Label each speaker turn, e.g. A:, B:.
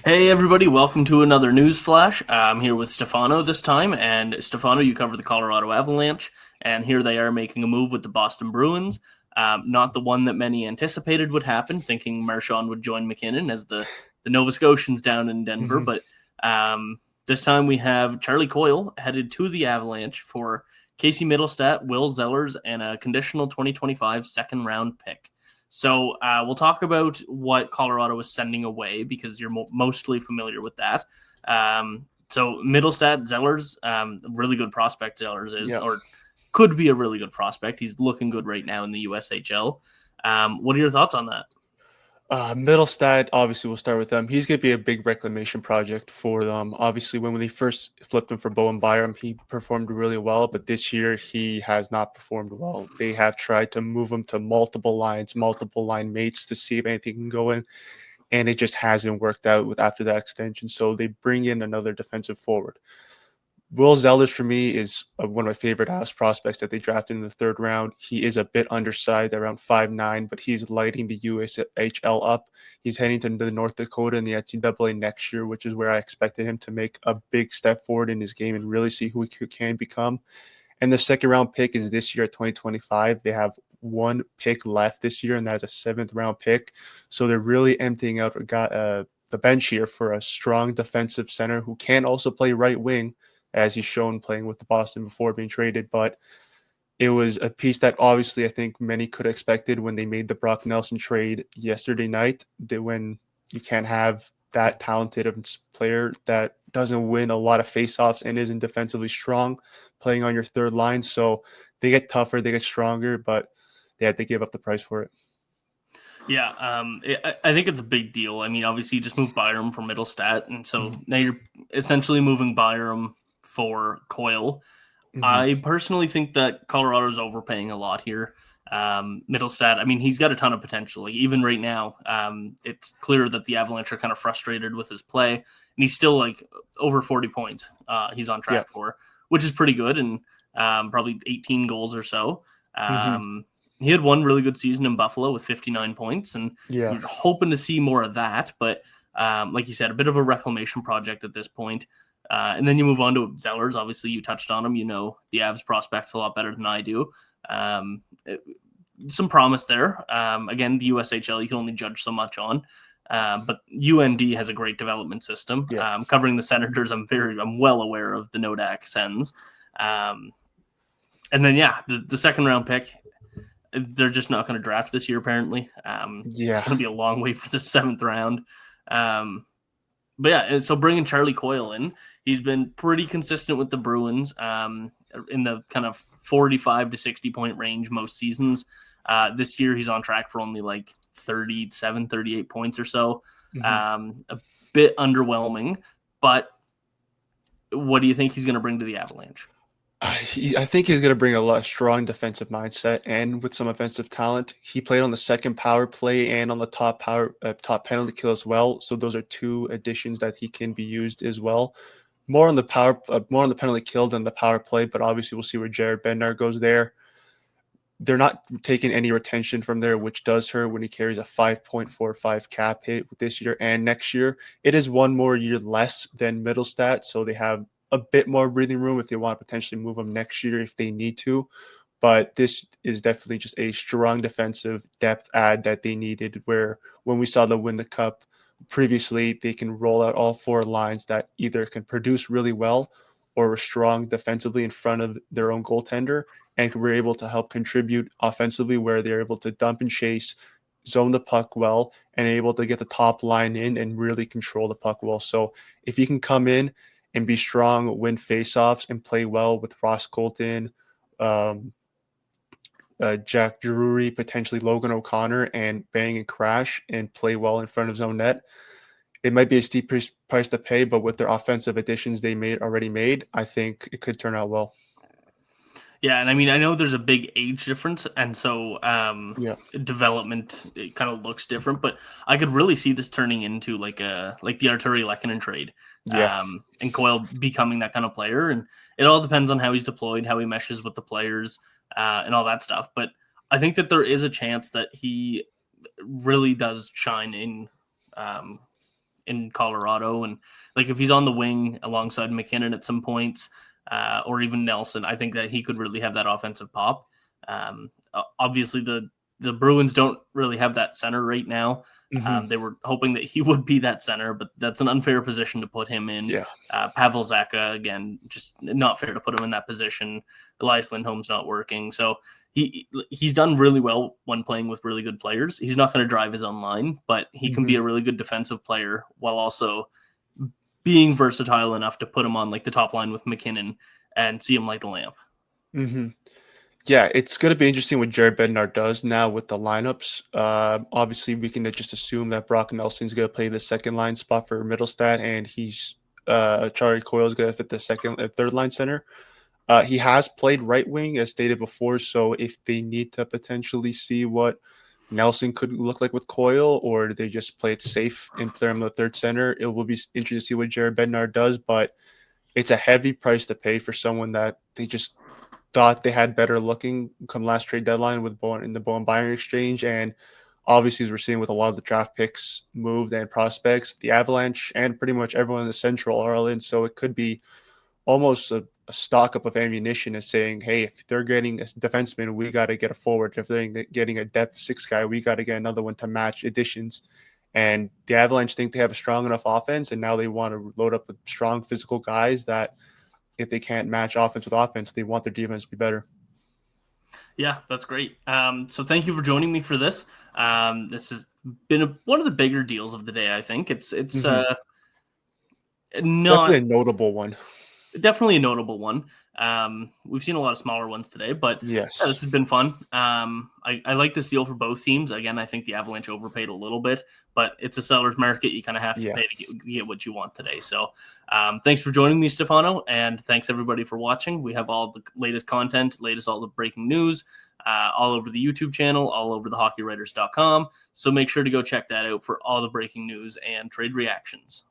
A: Hey everybody, welcome to another news flash. I'm here with Stefano this time, and Stefano, you cover the Colorado Avalanche, and here they are making a move with the Boston Bruins. Not the one that many anticipated would happen, thinking Marchand would join McKinnon as the Nova Scotians down in Denver,
B: hmm
A: but this time we have Charlie Coyle headed to the Avalanche for Casey Mittelstadt, Will Zellers, and a conditional 2025 second round pick. So we'll talk about what Colorado is sending away because you're mostly familiar with that. So Mittelstadt, Zellers, really good prospect Zellers is,
B: Yeah.
A: or could be a really good prospect. He's looking good right now in the USHL. What are your thoughts on that?
B: Mittelstadt, obviously, we'll start with them. He's going to be a big reclamation project for them. Obviously, when they first flipped him for Bowen Byram, he performed really well, but this year he has not performed well. They have tried to move him to multiple lines, multiple line mates to see if anything can go in, and it just hasn't worked out with after that extension. So they bring in another defensive forward. Will Zellers for me is one of my favorite house prospects that they drafted in the third round. He is a bit undersized, around 5'9", but he's lighting the USHL up. He's heading to the North Dakota in the NCAA next year, which is where I expected him to make a big step forward in his game and really see who he can become. And the second round pick is this year at 2025. They have one pick left this year, and that's a seventh round pick. So they're really emptying out the bench here for a strong defensive center who can also play right wing, as he's shown playing with the Boston before being traded. But it was a piece that obviously I think many could have expected when they made the Brock Nelson trade yesterday night. That when you can't have that talented of player that doesn't win a lot of faceoffs and isn't defensively strong playing on your third line. So they get tougher, they get stronger, but they had to give up the price for it.
A: Yeah, I think it's a big deal. I mean, obviously, you just moved Byram from Middlestat, and so
B: Mm-hmm.
A: now you're essentially moving Byram for Coyle.
B: Mm-hmm.
A: I personally think that Colorado's overpaying a lot here. Middlestat, I mean, he's got a ton of potential. Like, even right now, it's clear that the Avalanche are kind of frustrated with his play, and he's still like over 40 points. He's on
B: Yeah.
A: track for, which is pretty good, and probably 18 goals or so.
B: Mm-hmm.
A: He had one really good season in Buffalo with 59 points, and
B: Yeah.
A: you're hoping to see more of that. But like you said, a bit of a reclamation project at this point. And then you move on to Zellers. Obviously, you touched on him. You know the Avs prospects a lot better than I do. Um, some promise there. Again, the USHL you can only judge so much on. But UND has a great development system.
B: Yeah.
A: Covering the Senators, I'm well aware of the Nodak Sens. Um, and then the second round pick, they're just not going to draft this year. Apparently, it's
B: Yeah.
A: going to be a long wait for the seventh round. But yeah, so bringing Charlie Coyle in, he's been pretty consistent with the Bruins in the kind of 45 to 60 point range most seasons. This year, he's on track for only like 37, 38 points or so.
B: Mm-hmm.
A: A bit underwhelming, but what do you think he's going to bring to the Avalanche?
B: I think he's going to bring a lot of strong defensive mindset and with some offensive talent. He played on the second power play and on the top penalty kill as well. So those are two additions that he can be used as well. More on the penalty kill than the power play. But obviously, we'll see where Jared Bednar goes there. They're not taking any retention from there, which does hurt when he carries a 5.45 cap hit this year and next year. It is one more year less than Middlestat, so they have a bit more breathing room if they want to potentially move him next year if they need to. But this is definitely just a strong defensive depth add that they needed. Where when we saw them win the cup previously, they can roll out all four lines that either can produce really well or are strong defensively in front of their own goaltender and were able to help contribute offensively where they're able to dump and chase, zone the puck well, and able to get the top line in and really control the puck well. So if you can come in and be strong, win faceoffs, and play well with Ross Colton, um, Jack Drury, potentially Logan O'Connor, and bang and crash and play well in front of zone net. It might be a steep price to pay, but with their offensive additions they already made, I think it could turn out well.
A: Yeah, and I mean, I know there's a big age difference, and so
B: Yeah.
A: development it kind of looks different. But I could really see this turning into like the Arturi Lehkonen trade,
B: Yeah.
A: and Coyle becoming that kind of player. And it all depends on how he's deployed, how he meshes with the players, and all that stuff. But I think that there is a chance that he really does shine in um, in Colorado. And like if he's on the wing alongside McKinnon at some points, or even Nelson, I think that he could really have that offensive pop. Obviously, the Bruins don't really have that center right now. They were hoping that he would be that center, but that's an unfair position to put him in.
B: Yeah.
A: Pavel Zacha, again, just not fair to put him in that position. Elias Lindholm's not working. So he's done really well when playing with really good players. He's not going to drive his own line, but he can be a really good defensive player while also being versatile enough to put him on like the top line with McKinnon and see him light the lamp.
B: Yeah, it's going to be interesting what Jared Bednar does now with the lineups. Obviously, we can just assume that Brock Nelson's going to play the second line spot for Mittelstadt, and Charlie Coyle is going to fit the third line center. He has played right wing, as stated before, so if they need to potentially see what Nelson could look like with Coyle, or do they just play it safe and play him the third center, it will be interesting to see what Jared Bednar does, but it's a heavy price to pay for someone that they just thought they had better looking come last trade deadline with in the Bowen Byron exchange. And obviously, as we're seeing with a lot of the draft picks moved and prospects, the Avalanche and pretty much everyone in the Central are all in. So it could be almost a stock up of ammunition and saying, hey, if they're getting a defenseman, we got to get a forward. If they're getting a depth 6 guy, we got to get another one to match additions. And the Avalanche think they have a strong enough offense, and now they want to load up with strong physical guys that if they can't match offense with offense, they want their defense to be better.
A: Yeah, that's great. So thank you for joining me for this. This has been one of the bigger deals of the day, I think. It's not
B: definitely a notable one.
A: Definitely a notable one. We've seen a lot of smaller ones today, but
B: yes,
A: yeah, this has been fun. I like this deal for both teams. Again, I think the Avalanche overpaid a little bit, but it's a seller's market. You kind of have to pay to get what you want today. So thanks for joining me, Stefano, and thanks everybody for watching. We have all the latest content, all the breaking news, all over the YouTube channel, all over the hockeywriters.com. So make sure to go check that out for all the breaking news and trade reactions.